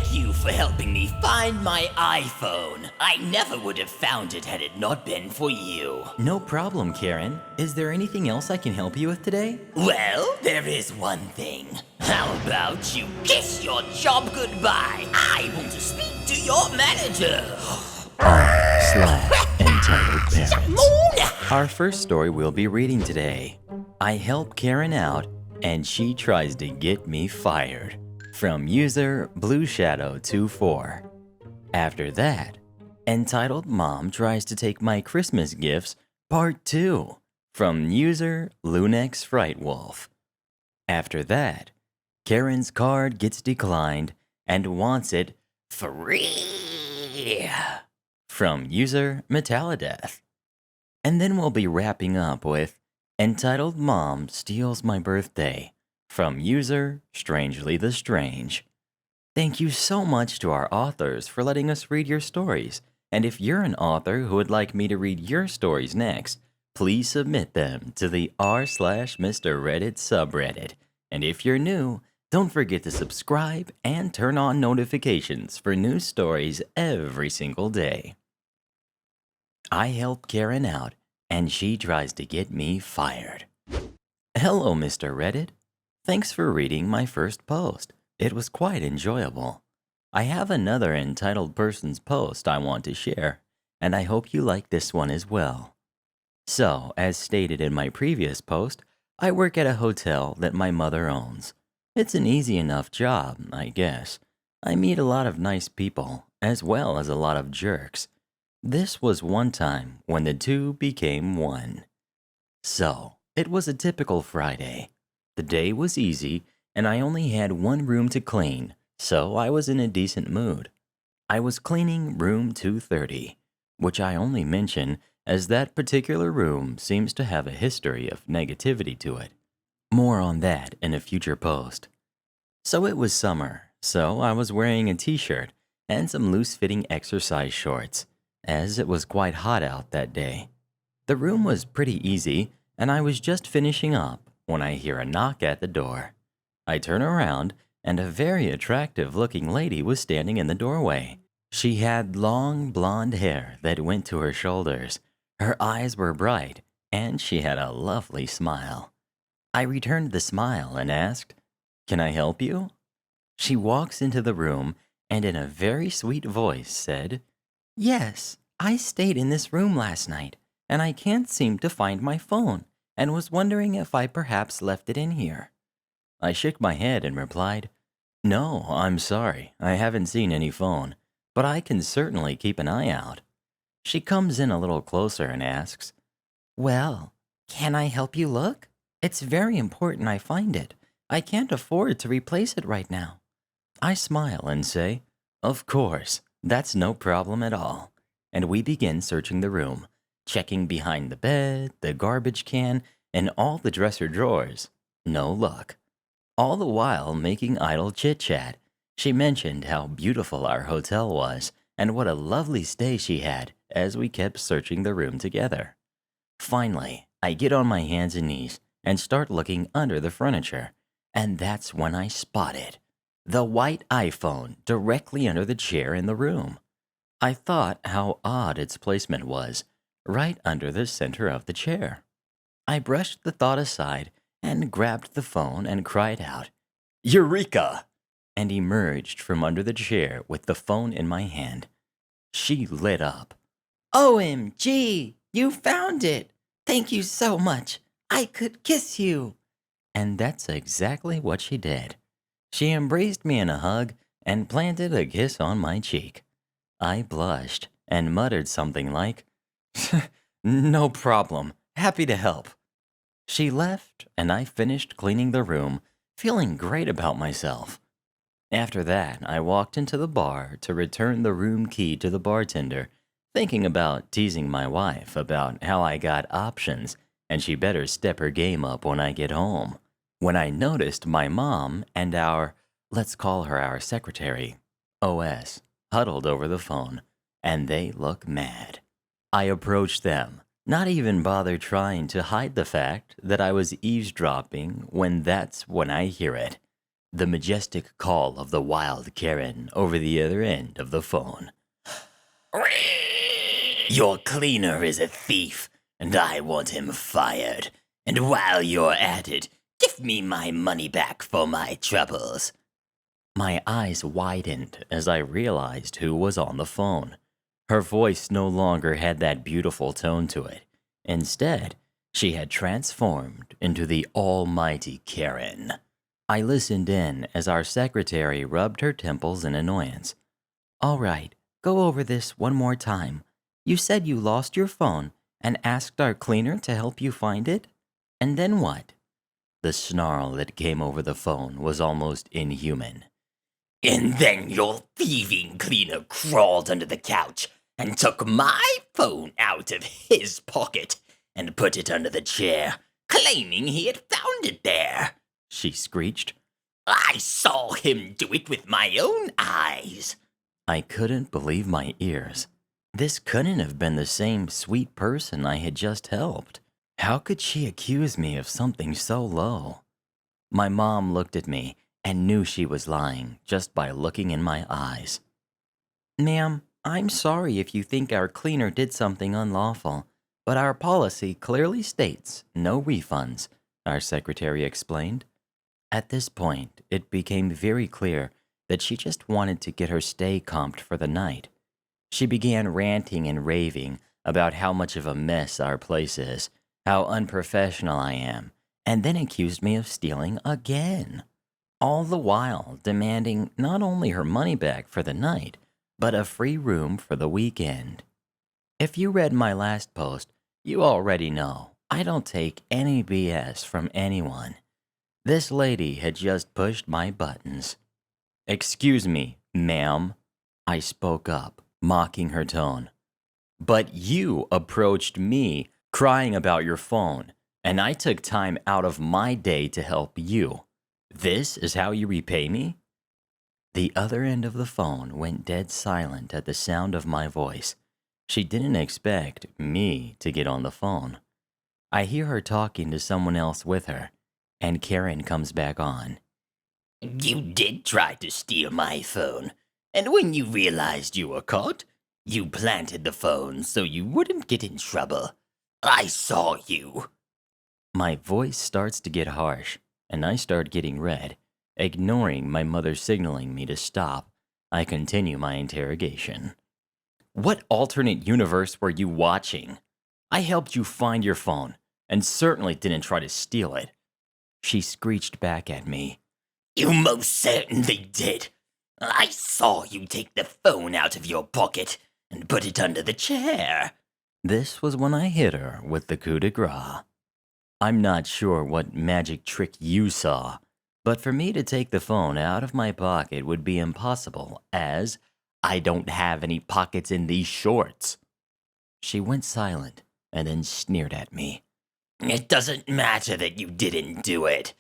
Thank you for helping me find my iPhone. I never would have found it had it not been for you. No problem, Karen. Is there anything else I can help you with today? Well, there is one thing. How about you kiss your job goodbye? I want to speak to your manager. /Entitled Parents. Our first story we'll be reading today. I help Karen out, and she tries to get me fired. From user BlueShadow24. After that, Entitled Mom tries to take my Christmas gifts, Part 2. From user Lunex Frightwolf. After that, Karen's card gets declined and wants it free. From user Metallideath. And then we'll be wrapping up with Entitled Mom Steals My Birthday. From user Strangely the Strange. Thank you so much to our authors for letting us read your stories. And if you're an author who would like me to read your stories next, please submit them to the r/Mr. Reddit subreddit. And if you're new, don't forget to subscribe and turn on notifications for new stories every single day. I help Karen out, and she tries to get me fired. Hello, Mr. Reddit. Thanks for reading my first post. It was quite enjoyable. I have another entitled person's post I want to share, and I hope you like this one as well. So, as stated in my previous post, I work at a hotel that my mother owns. It's an easy enough job, I guess. I meet a lot of nice people, as well as a lot of jerks. This was one time when the two became one. So, it was a typical Friday. The day was easy, and I only had one room to clean, so I was in a decent mood. I was cleaning room 230, which I only mention as that particular room seems to have a history of negativity to it. More on that in a future post. So it was summer, so I was wearing a t-shirt and some loose-fitting exercise shorts, as it was quite hot out that day. The room was pretty easy, and I was just finishing up when I hear a knock at the door. I turn around, and a very attractive-looking lady was standing in the doorway. She had long blonde hair that went to her shoulders. Her eyes were bright, and she had a lovely smile. I returned the smile and asked, "Can I help you?" She walks into the room and in a very sweet voice said, "Yes, I stayed in this room last night, and I can't seem to find my phone, and was wondering if I perhaps left it in here." I shook my head and replied, "No, I'm sorry, I haven't seen any phone, but I can certainly keep an eye out." She comes in a little closer and asks, "Well, can I help you look? It's very important I find it. I can't afford to replace it right now." I smile and say, "Of course, that's no problem at all." And we begin searching the room, checking behind the bed, the garbage can, and all the dresser drawers. No luck. All the while making idle chit-chat. She mentioned how beautiful our hotel was and what a lovely stay she had as we kept searching the room together. Finally, I get on my hands and knees and start looking under the furniture, and that's when I spot it. The white iPhone directly under the chair in the room. I thought how odd its placement was, right under the center of the chair. I brushed the thought aside and grabbed the phone and cried out, "Eureka!" and emerged from under the chair with the phone in my hand. She lit up. "OMG, you found it! Thank you so much! I could kiss you!" And that's exactly what she did. She embraced me in a hug and planted a kiss on my cheek. I blushed and muttered something like, "No problem, happy to help." She left, and I finished cleaning the room, feeling great about myself. After that, I walked into the bar to return the room key to the bartender, thinking about teasing my wife about how I got options and she better step her game up when I get home. When I noticed my mom and let's call her our secretary, OS, huddled over the phone, and they look mad. I approached them, not even bother trying to hide the fact that I was eavesdropping when that's when I hear it. the majestic call of the wild Karen over the other end of the phone. Your cleaner is a thief, and I want him fired. And while you're at it, give me my money back for my troubles. My eyes widened as I realized who was on the phone. Her voice no longer had that beautiful tone to it. Instead, she had transformed into the almighty Karen. I listened in as our secretary rubbed her temples in annoyance. "All right, go over this one more time. You said you lost your phone and asked our cleaner to help you find it? And then what?" The snarl that came over the phone was almost inhuman. And then your thieving cleaner crawled under the couch and took my phone out of his pocket and put it under the chair, claiming he had found it there, she screeched. I saw him do it with my own eyes. I couldn't believe my ears. This couldn't have been the same sweet person I had just helped. How could she accuse me of something so low? My mom looked at me and knew she was lying just by looking in my eyes. "Ma'am, I'm sorry if you think our cleaner did something unlawful, but our policy clearly states no refunds," our secretary explained. At this point, it became very clear that she just wanted to get her stay comped for the night. She began ranting and raving about how much of a mess our place is, how unprofessional I am, and then accused me of stealing again. All the while demanding not only her money back for the night, but a free room for the weekend. If you read my last post, you already know I don't take any BS from anyone. This lady had just pushed my buttons. "Excuse me, ma'am," I spoke up, mocking her tone. "But you approached me crying about your phone, and I took time out of my day to help you. This is how you repay me?" The other end of the phone went dead silent at the sound of my voice. She didn't expect me to get on the phone. I hear her talking to someone else with her, and Karen comes back on. You did try to steal my phone, and when you realized you were caught, you planted the phone so you wouldn't get in trouble. I saw you. My voice starts to get harsh, and I start getting red. Ignoring my mother signaling me to stop, I continue my interrogation. "What alternate universe were you watching? I helped you find your phone, and certainly didn't try to steal it," she screeched back at me. You most certainly did. I saw you take the phone out of your pocket and put it under the chair. This was when I hit her with the coup de grace. "I'm not sure what magic trick you saw, but for me to take the phone out of my pocket would be impossible, as I don't have any pockets in these shorts." She went silent and then sneered at me. It doesn't matter that you didn't do it.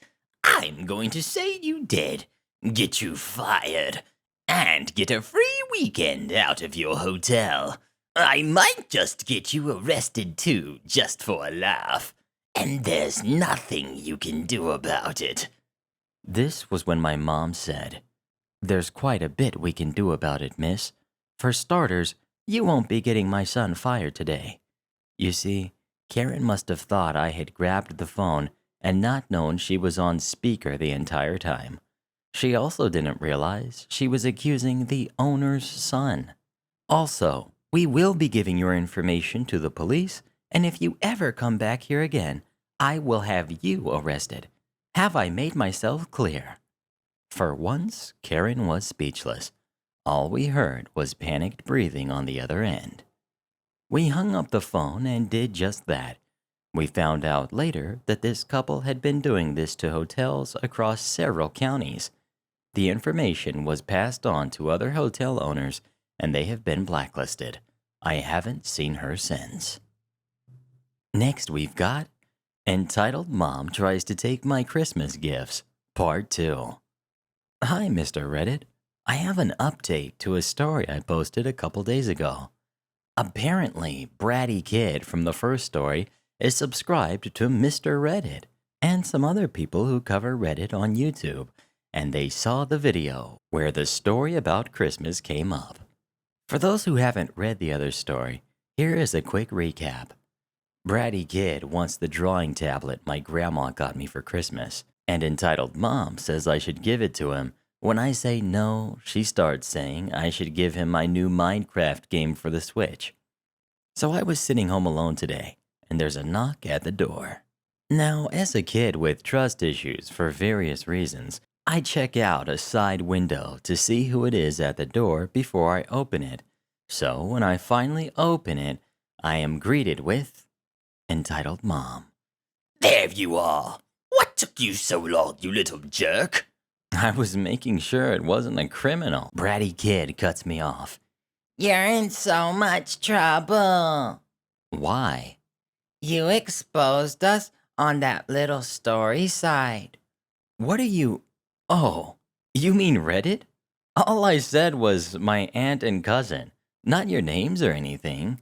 I'm going to say you did. Get you fired. And get a free weekend out of your hotel. I might just get you arrested too, just for a laugh. And there's nothing you can do about it. This was when my mom said, "There's quite a bit we can do about it, miss. For starters, you won't be getting my son fired today." You see, Karen must have thought I had grabbed the phone and not known she was on speaker the entire time. She also didn't realize she was accusing the owner's son. "Also, we will be giving your information to the police, and if you ever come back here again, I will have you arrested. Have I made myself clear?" For once, Karen was speechless. All we heard was panicked breathing on the other end. We hung up the phone and did just that. We found out later that this couple had been doing this to hotels across several counties. The information was passed on to other hotel owners, and they have been blacklisted. I haven't seen her since. Next we've got Entitled Mom Tries to Take My Christmas Gifts, Part 2. Hi, Mr. Reddit. I have an update to a story I posted a couple days ago. Apparently, Bratty Kid from the first story is subscribed to Mr. Reddit and some other people who cover Reddit on YouTube, and they saw the video where the story about Christmas came up. For those who haven't read the other story, here is a quick recap. Bratty Kid wants the drawing tablet my grandma got me for Christmas, and Entitled Mom says I should give it to him. When I say no, she starts saying I should give him my new Minecraft game for the Switch. So I was sitting home alone today, and there's a knock at the door. Now, as a kid with trust issues for various reasons, I check out a side window to see who it is at the door before I open it. So when I finally open it, I am greeted with Entitled Mom. There you are. What took you so long, you little jerk? I was making sure it wasn't a criminal. Bratty Kid cuts me off. You're in so much trouble. Why? You exposed us on that little story site. What are you... Oh, you mean Reddit? All I said was my aunt and cousin, not your names or anything.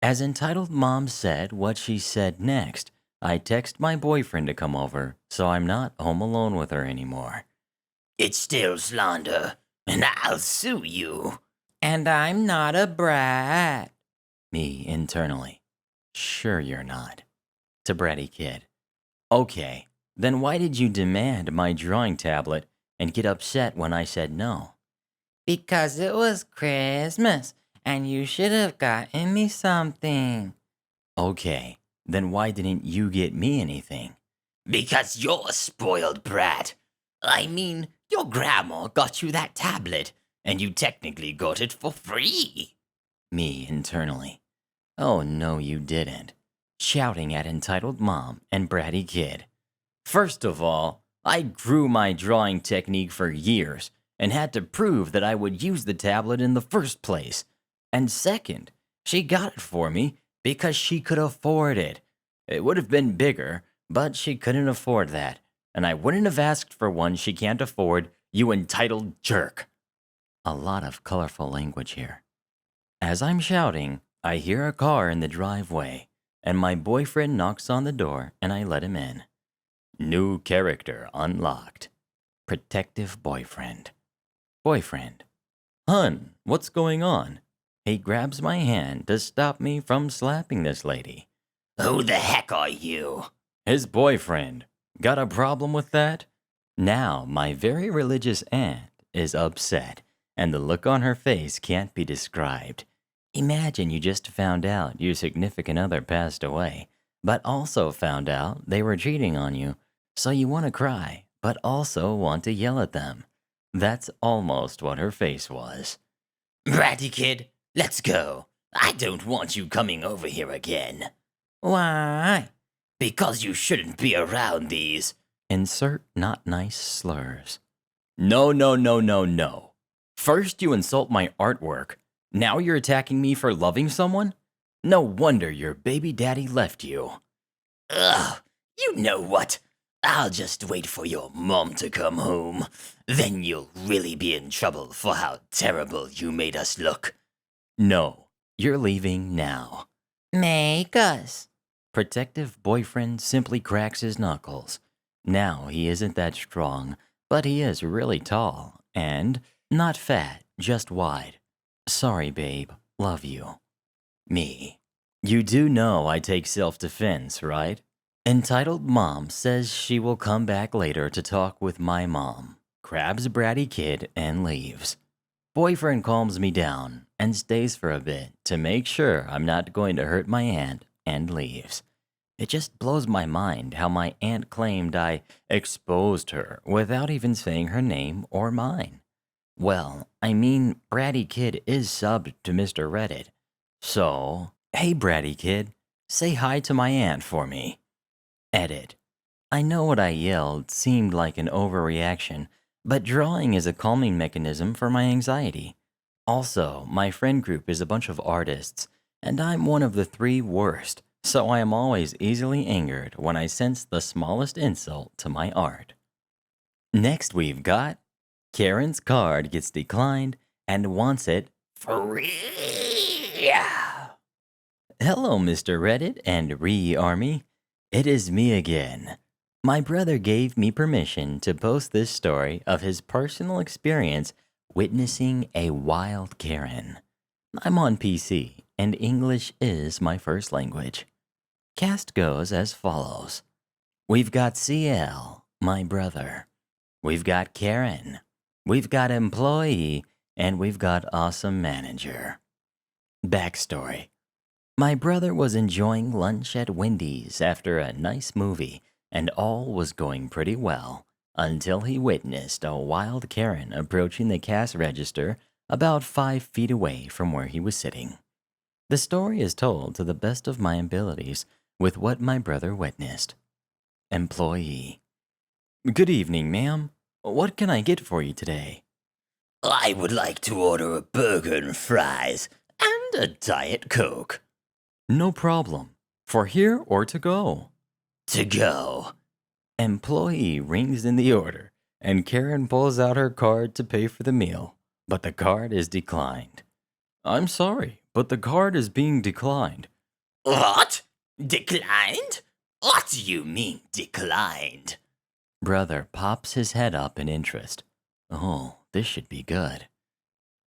As Entitled Mom said what she said next, I text my boyfriend to come over, so I'm not home alone with her anymore. It's still slander, and I'll sue you. And I'm not a brat. Me internally. Sure you're not. To Bratty Kid. Okay, then why did you demand my drawing tablet and get upset when I said no? Because it was Christmas, and you should have gotten me something. Okay, then why didn't you get me anything? Because you're a spoiled brat. I mean, your grandma got you that tablet, and you technically got it for free. Me internally. Oh no, you didn't. Shouting at Entitled Mom and Bratty Kid. First of all, I grew my drawing technique for years and had to prove that I would use the tablet in the first place. And second, she got it for me because she could afford it. It would have been bigger, but she couldn't afford that. And I wouldn't have asked for one she can't afford, you entitled jerk. A lot of colorful language here. As I'm shouting, I hear a car in the driveway, and my boyfriend knocks on the door and I let him in. New character unlocked. Protective boyfriend. Boyfriend. Hun, what's going on? He grabs my hand to stop me from slapping this lady. Who the heck are you? His boyfriend. Got a problem with that? Now, my very religious aunt is upset, and the look on her face can't be described. Imagine you just found out your significant other passed away, but also found out they were cheating on you, so you want to cry, but also want to yell at them. That's almost what her face was. Bratty Kid, let's go. I don't want you coming over here again. Why? Because you shouldn't be around these. Insert not nice slurs. No. First you insult my artwork. Now you're attacking me for loving someone? No wonder your baby daddy left you. Ugh, you know what? I'll just wait for your mom to come home. Then you'll really be in trouble for how terrible you made us look. No, you're leaving now. Make us. Protective boyfriend simply cracks his knuckles. Now he isn't that strong, but he is really tall and not fat, just wide. Sorry, babe. Love you. Me. You do know I take self-defense, right? Entitled Mom says she will come back later to talk with my mom, grabs Bratty Kid and leaves. Boyfriend calms me down and stays for a bit to make sure I'm not going to hurt my aunt and leaves. It just blows my mind how my aunt claimed I exposed her without even saying her name or mine. Well, I mean, Bratty Kid is subbed to Mr. Reddit. So, hey Bratty Kid, say hi to my aunt for me. Edit. I know what I yelled seemed like an overreaction, but drawing is a calming mechanism for my anxiety. Also, my friend group is a bunch of artists, and I'm one of the 3 worst, so I am always easily angered when I sense the smallest insult to my art. Next we've got Karen's card gets declined and wants it Free. Hello, Mr. Reddit and Re-Army. It is me again. My brother gave me permission to post this story of his personal experience witnessing a wild Karen. I'm on PC, and English is my first language. Cast goes as follows. We've got CL, my brother. We've got Karen. We've got employee, and we've got awesome manager. Backstory. My brother was enjoying lunch at Wendy's after a nice movie, and all was going pretty well until he witnessed a wild Karen approaching the cash register about 5 feet away from where he was sitting. The story is told to the best of my abilities with what my brother witnessed. Employee. Good evening, ma'am. What can I get for you today? I would like to order a burger and fries and a Diet Coke. No problem. For here or to go? To go. Employee rings in the order, and Karen pulls out her card to pay for the meal, but the card is declined. I'm sorry, but the card is being declined. What? Declined? What do you mean, declined? Brother pops his head up in interest. Oh, this should be good.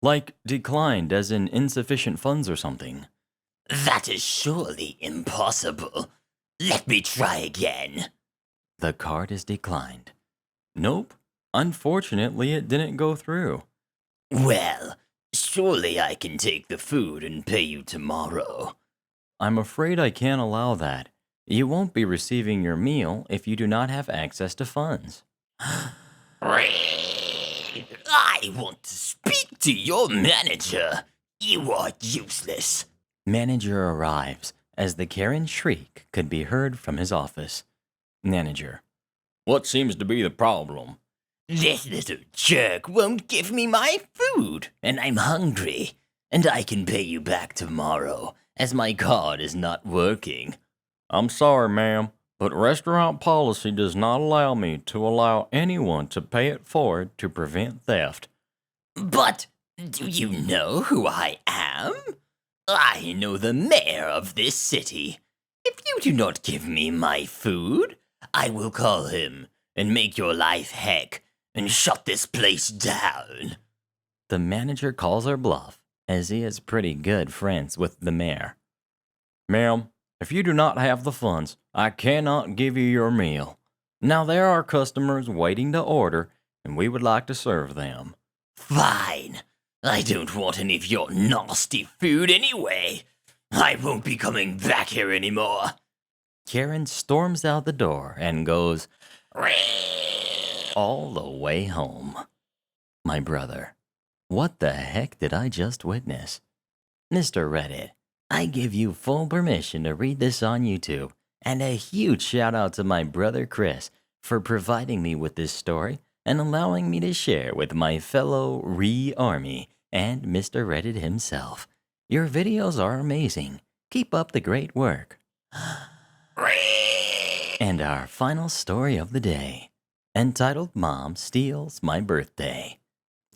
Like declined as in insufficient funds or something. That is surely impossible. Let me try again. The card is declined. Nope. Unfortunately, it didn't go through. Well, surely I can take the food and pay you tomorrow. I'm afraid I can't allow that. You won't be receiving your meal if you do not have access to funds. I want to speak to your manager. You are useless. Manager arrives as the Karen shriek could be heard from his office. Manager. What seems to be the problem? This little jerk won't give me my food, and I'm hungry. And I can pay you back tomorrow, as my card is not working. I'm sorry, ma'am, but restaurant policy does not allow me to allow anyone to pay it forward to prevent theft. But do you know who I am? I know the mayor of this city. If you do not give me my food, I will call him and make your life heck and shut this place down. The manager calls her bluff, as he is pretty good friends with the mayor. Ma'am, if you do not have the funds, I cannot give you your meal. Now there are customers waiting to order, and we would like to serve them. Fine. I don't want any of your nasty food anyway. I won't be coming back here anymore. Karen storms out the door and goes all the way home. My brother. What the heck did I just witness? Mr. Reddit, I give you full permission to read this on YouTube, and a huge shout out to my brother Chris for providing me with this story and allowing me to share with my fellow Re-Army and Mr. Reddit himself. Your videos are amazing. Keep up the great work. And our final story of the day, entitled Mom Steals My Birthday.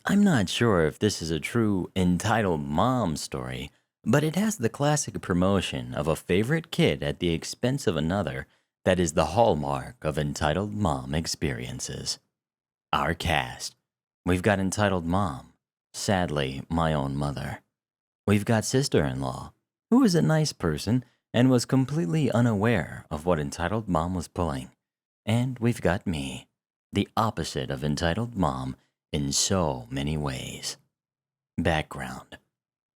I'm not sure if this is a true entitled mom story, but it has the classic promotion of a favorite kid at the expense of another that is the hallmark of entitled mom experiences. Our cast. We've got entitled mom, sadly my own mother. We've got sister-in-law, who is a nice person and was completely unaware of what entitled mom was pulling. And we've got me, the opposite of entitled mom in so many ways. Background.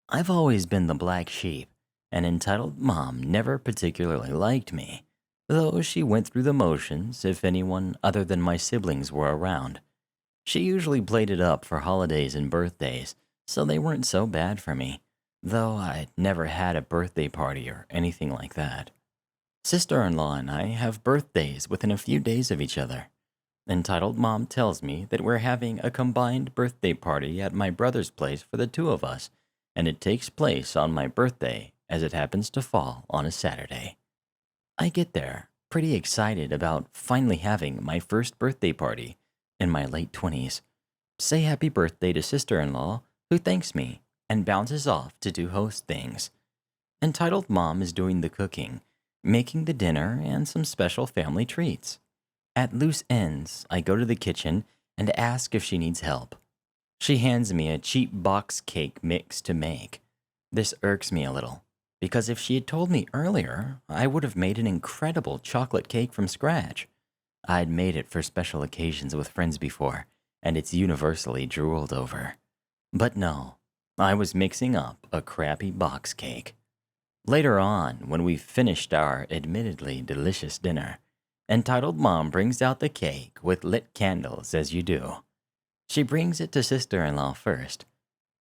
I've always been the black sheep, and entitled mom never particularly liked me, though she went through the motions if anyone other than my siblings were around. She usually played it up for holidays and birthdays, so they weren't so bad for me, though I'd never had a birthday party or anything like that. Sister-in-law and I have birthdays within a few days of each other. Entitled mom tells me that we're having a combined birthday party at my brother's place for the two of us, and it takes place on my birthday as it happens to fall on a Saturday. I get there pretty excited about finally having my first birthday party in my late 20s. Say happy birthday to sister-in-law, who thanks me and bounces off to do host things. Entitled mom is doing the cooking, making the dinner and some special family treats. At loose ends, I go to the kitchen and ask if she needs help. She hands me a cheap box cake mix to make. This irks me a little, because if she had told me earlier, I would have made an incredible chocolate cake from scratch. I'd made it for special occasions with friends before, and it's universally drooled over. But no, I was mixing up a crappy box cake. Later on, when we've finished our admittedly delicious dinner, Entitled Mom brings out the cake with lit candles as you do. She brings it to sister-in-law first.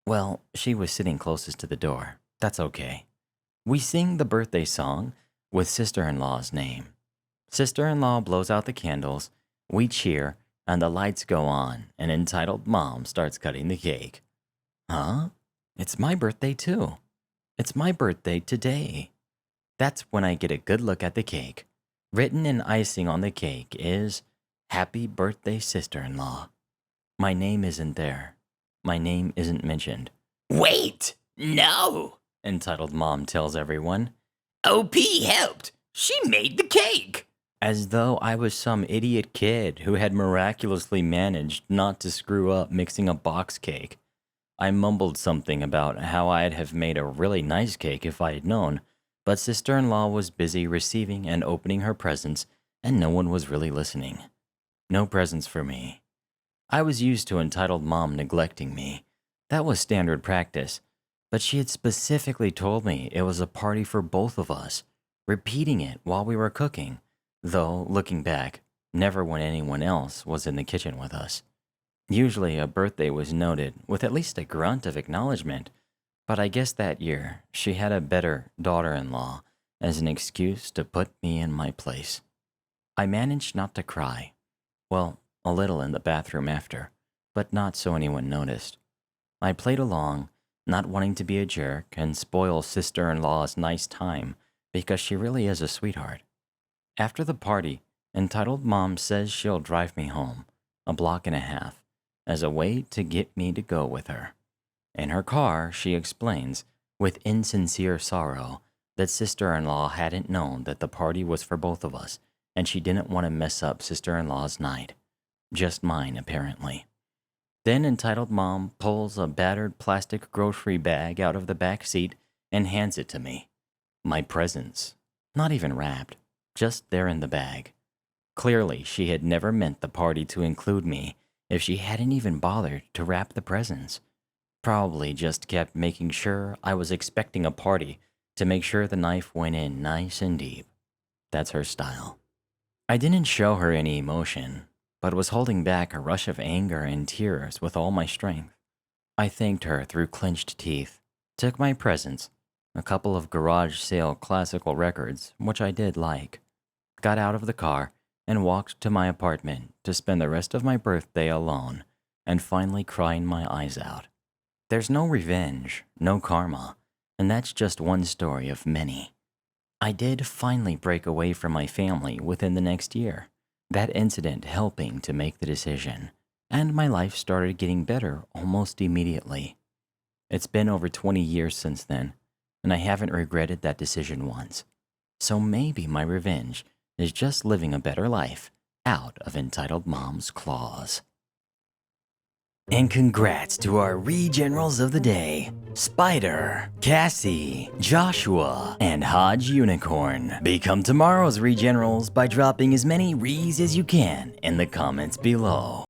Well, she was sitting closest to the door. That's okay. We sing the birthday song with sister-in-law's name. Sister-in-law blows out the candles, we cheer, and the lights go on, and Entitled Mom starts cutting the cake. Huh? It's my birthday too. It's my birthday today. That's when I get a good look at the cake. Written in icing on the cake is, Happy Birthday, Sister-in-Law. My name isn't there. My name isn't mentioned. Wait! No! Entitled Mom tells everyone. OP helped! She made the cake! As though I was some idiot kid who had miraculously managed not to screw up mixing a box cake. I mumbled something about how I'd have made a really nice cake if I had known, but sister-in-law was busy receiving and opening her presents, and no one was really listening. No presents for me. I was used to Entitled Mom neglecting me. That was standard practice, but she had specifically told me it was a party for both of us, repeating it while we were cooking, though, looking back, never when anyone else was in the kitchen with us. Usually a birthday was noted with at least a grunt of acknowledgement, but I guess that year she had a better daughter-in-law as an excuse to put me in my place. I managed not to cry. Well, a little in the bathroom after, but not so anyone noticed. I played along, not wanting to be a jerk and spoil sister-in-law's nice time because she really is a sweetheart. After the party, Entitled Mom says she'll drive me home, a block and a half, as a way to get me to go with her. In her car, she explains, with insincere sorrow, that sister-in-law hadn't known that the party was for both of us, and she didn't want to mess up sister-in-law's night. Just mine, apparently. Then Entitled Mom pulls a battered plastic grocery bag out of the back seat and hands it to me. My presents. Not even wrapped, just there in the bag. Clearly, she had never meant the party to include me if she hadn't even bothered to wrap the presents. Probably just kept making sure I was expecting a party to make sure the knife went in nice and deep. That's her style. I didn't show her any emotion, but was holding back a rush of anger and tears with all my strength. I thanked her through clenched teeth, took my presents, a couple of garage sale classical records, which I did like, got out of the car, and walked to my apartment to spend the rest of my birthday alone and finally crying my eyes out. There's no revenge, no karma, and that's just one story of many. I did finally break away from my family within the next year, that incident helping to make the decision, and my life started getting better almost immediately. It's been over 20 years since then, and I haven't regretted that decision once. So maybe my revenge is just living a better life out of Entitled Mom's claws. And congrats to our re-generals of the day, Spider, Cassie, Joshua, and Hodge Unicorn. Become tomorrow's re-generals by dropping as many re's as you can in the comments below.